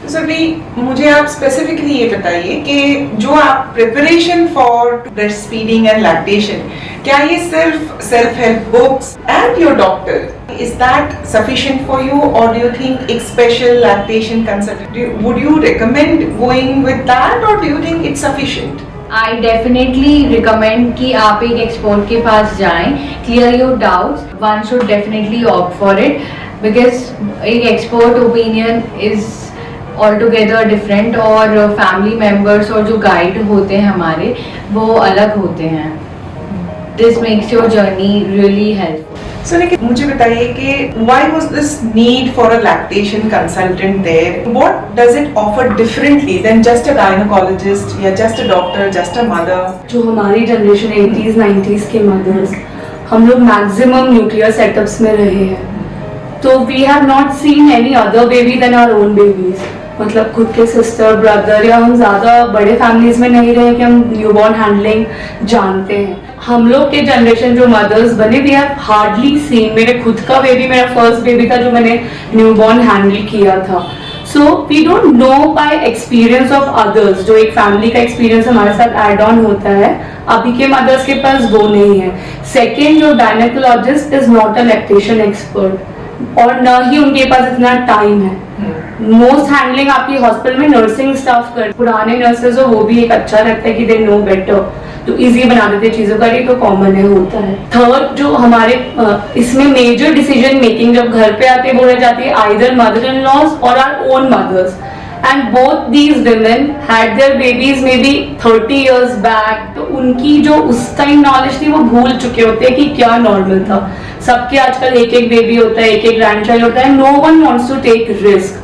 तो सभी मुझे आप स्पेसिफिकली ये बताइए कि जो आप preparation for breast feeding and lactation, क्या ये सिर्फ self help books and your doctor, is that sufficient for you, और डू यू थिंक एक special lactation consultant, would you recommend going with that, और do you think it's sufficient? I definitely recommend कि आप एक expert के पास जाएं, clear your doubts, one should definitely opt for it, because एक expert opinion is all together different, और family members और जो गाइड होते हैं हमारे वो अलग होते हैं. This makes your journey really helpful. So, लेकिन मुझे बताइए कि why was this need for a lactation consultant there? What does it offer differently than just a gynecologist या just a doctor, just a mother? जो हमारी generation 80s 90s के mother's, हम लोग मैक्सिमम न्यूक्लियर सेटअप्स में रहे हैं, तो we have not seen any other baby than our own babies. मतलब खुद के सिस्टर ब्रदर, या हम ज़्यादा बड़े फैमिलीज में नहीं रहे कि हम न्यूबॉर्न हैंडलिंग जानते हैं. हम लोग के जनरेशन जो मदर्स बने, वी हैव हार्डली सीन. मेरे खुद का बेबी, मेरा फर्स्ट बेबी था जो मैंने न्यूबॉर्न हैंडल किया था. So we don't know by experience of others. जो एक फैमिली का एक्सपीरियंस हमारे साथ एड ऑन होता है, अभी के मदर्स के पास वो नहीं है. सेकेंड, जो gynaecologist is not a lactation expert, और न ही उनके पास इतना टाइम है. मोस्ट हैंडलिंग आपकी हॉस्पिटल में नर्सिंग स्टाफ कर, पुराने नर्सेज हो, वो भी एक अच्छा लगता है कि दे नो बेटर, तो इजी बना देते चीजों का. ये तो कॉमन है, होता है. थर्ड, जो हमारे इसमें मेजर डिसीजन मेकिंग जब घर पे आते बोले जाती है आइदर मदर इन लॉज और our own mothers, and both these women had their babies may be 30 years back. तो उनकी जो उस टाइम नॉलेज थी वो भूल चुके होते हैं कि क्या नॉर्मल था. सबके आजकल एक एक बेबी होता है, एक एक ग्रैंड चाइल्ड होता है. No one wants to take risk.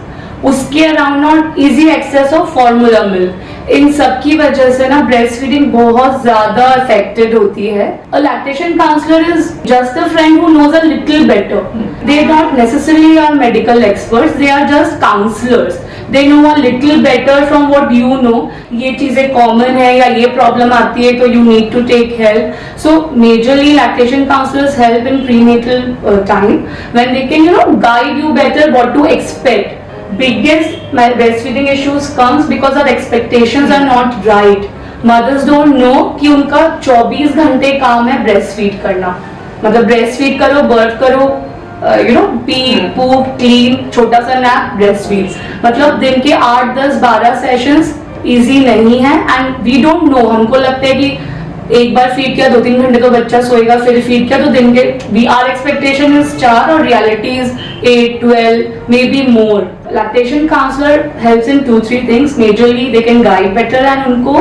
उसके around not easy access of formula milk, इन सब की वजह से ना ब्रेस्ट फीडिंग बहुत ज्यादा अफेक्टेड होती है. A lactation counsellor is just a friend who knows a little better. They not necessarily are medical experts, they are just counsellors. They know a little better from what you know. ये चीजें common है या ये problem आती है तो you need to take help. So majorly lactation counsellors help in prenatal time when they can guide you better what to expect. Biggest my breastfeeding issues comes because our expectations are not right. Mothers don't know कि उनका 24 घंटे काम है breast feed करना. मतलब breast feed करो, birth करो, P पूप clean, छोटा सा नैप, ब्रेस्ट फीड. मतलब दिन के 8 10 12 सेशंस इजी नहीं है. And we don't know. हमको लगता है कि एक बार फीड किया 2-3 घंटे तो बच्चा सोएगा, फिर फीड किया तो दिन के आर एक्सपेक्टेशन इज 4 और reality is 8 12 may be more. Lactation counsellor helps in 2-3 things. Majorly they can guide better and उनको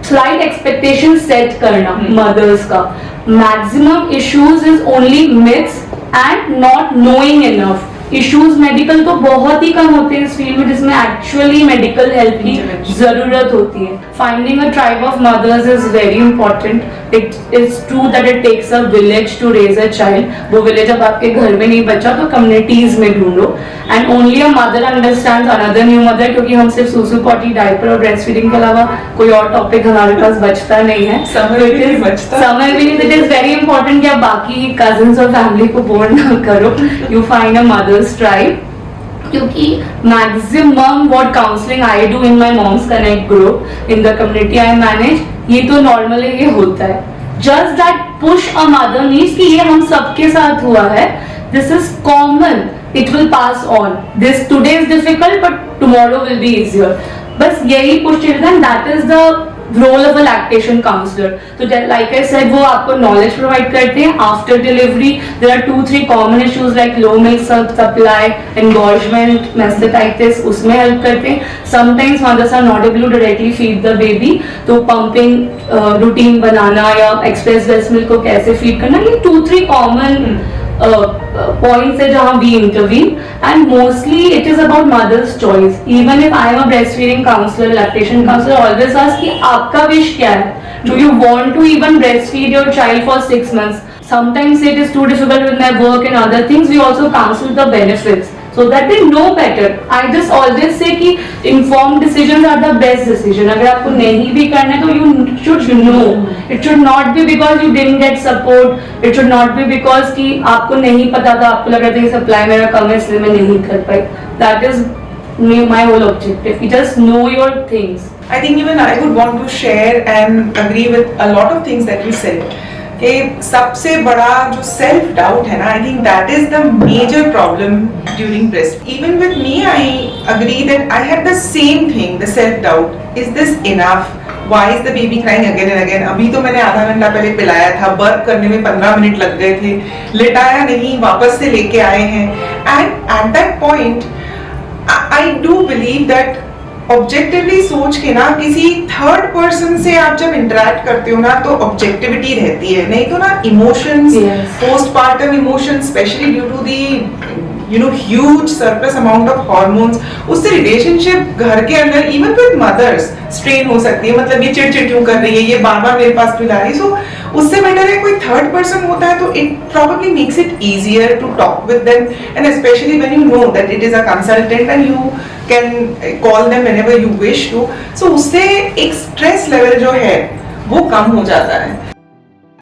स्लाइट एक्सपेक्टेशन सेट करना मदर्स का. Maximum issues is only myths and not knowing enough. Issues medical तो बहुत ही कम होते हैं इस field में जिसमें एक्चुअली मेडिकल हेल्प की जरूरत होती है. Finding a tribe of mothers is very important. It is true that it takes a village to raise a child. वो विलेज अब आपके घर में नहीं बचा तो कम्युनिटीज में ढूंढो. And only a mother understands another new mother, क्योंकि हम सिर्फ सूसू पॉटी डायपर और ब्रेस्ट फीडिंग के अलावा कोई और टॉपिक हमारे पास बचता नहीं है. समय भी नहीं. इट इज वेरी इंपॉर्टेंट कि आप बाकी कजिन्स और फैमिली को बोर ना करो. You find a mothers tribe. क्योंकि maximum what counselling I do in my moms connect group in the community I manage, ये तो नॉर्मली ये होता है. Just that push a mother needs कि ये हम सबके साथ हुआ है, this is common, it will pass on. This today is difficult but tomorrow will be easier. बस यही पुश चाहिए था. That is the role of a lactation counsellor. तो लाइक आई सेड, वो आपको नॉलेज प्रोवाइड करते हैं. After delivery there are 2-3 common issues like low milk supply, engorgement, mastitis, उसमें हेल्प करते हैं. Sometimes mothers are not able to directly feed the baby, तो pumping routine बनाना या एक्सप्रेस ब्रेस्ट मिल्क को कैसे फीड करना, ये 2-3 कॉमन points है जहाँ we intervene. And mostly it is about mother's choice. Even if I am a breastfeeding counselor, lactation counselor, always ask कि आपका wish क्या है. Do you want to even breastfeed your child for 6 months? Sometimes it is too difficult with my work and other things. We also counsel the benefits so that they know better. I just always say कि informed decisions are the best decision. अगर आपको नहीं भी करना है तो you should know. It should not be because you didn't get support. It should not be because कि आपको नहीं पता था, आपको लग रहा था कि सप्लाई मेरा कम है इसलिए मैं नहीं कर पाई. That is my whole objective. You just know your things. I think even I would want to share and agree with a lot of things that you said. कि सबसे बड़ा जो सेल्फ डाउट है ना, I think that is the major problem during breast. Even with me I agree that I had the same thing, the self doubt. Is this enough? Why is the baby crying again and again? अभी तो मैंने आधा घंटा पहले पिलाया था, birth करने में 15 मिनट लग गए थे, लिटाया नहीं, वापस से लेके आए हैं. And at that point I do believe that objectively सोच के ना, किसी थर्ड पर्सन से आप जब इंटरेक्ट करते हो ना, तो ऑब्जेक्टिविटी रहती है. नहीं तो ना emotions, postpartum emotions, specially due to the huge surplus amount of hormones, उससे रिलेशनशिप घर के अंदर इवन विद मदर्स स्ट्रेन हो सकती है. मतलब ये चिड़चिड़ क्यों कर रही है, ये बार बार मेरे पास पिला रही है. सो उससे बेटर है कोई थर्ड पर्सन होता है, तो it probably makes it easier to talk with them, and especially when you know that it is a consultant and you can call them whenever you wish to. So उससे एक stress level जो है वो कम हो जाता है.